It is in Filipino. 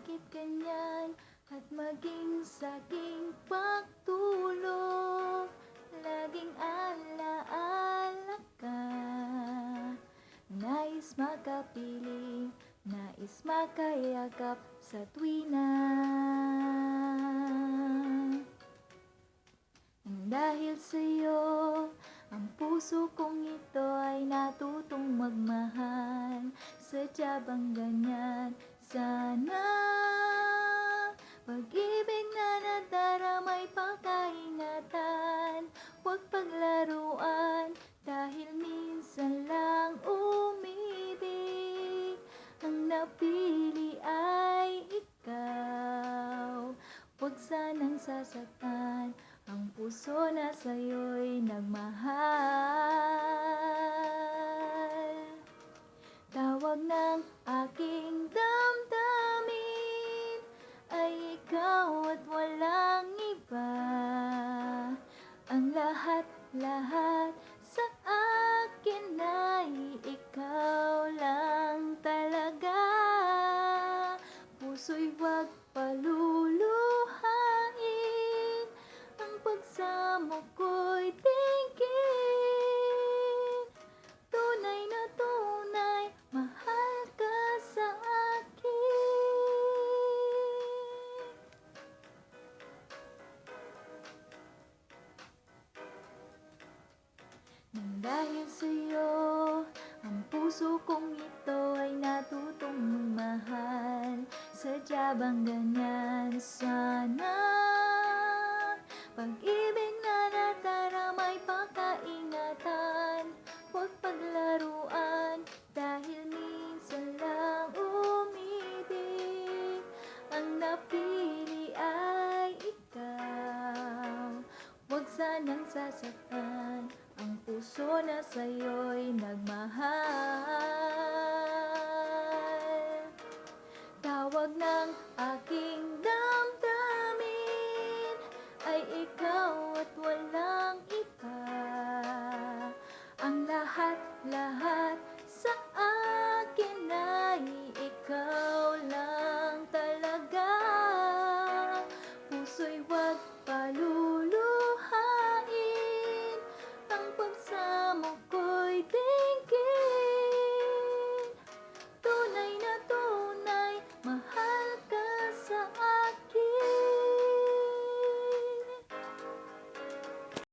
bakit ganyan? At maging sa'king pagtulog, laging alaala ka. Nais makapiling, nais makayakap sa tuwina. Dahil sa'yo, ang puso kong ito ay natutong magmahal. Sadya bang ganyan? Sana pag-ibig na nadaramay pagkaingatan, huwag paglaruan, dahil minsan lang umibig. Ang napili ay ikaw, huwag sanang sasaktan ang puso na sa'yo'y nagmahal. Tawag ng aking damdamin ay ikaw at walang iba. Ang lahat-lahat sa akin ay ikaw lang talaga. Puso'y huwag paluluhain, ang pagsamo ko'y tingin. Tunay na tunay, mahal ka sa akin. Nang dahil sa'yo, ang puso kong ito ay natutong magmahal. Sadya bang ganyan? Sana pag-ibig na nadaramay pagkaingatan, huwag paglaruan, dahil minsan lang umibig. Ang napili ay ikaw, huwag sanang sasaktan ang puso na sa'yo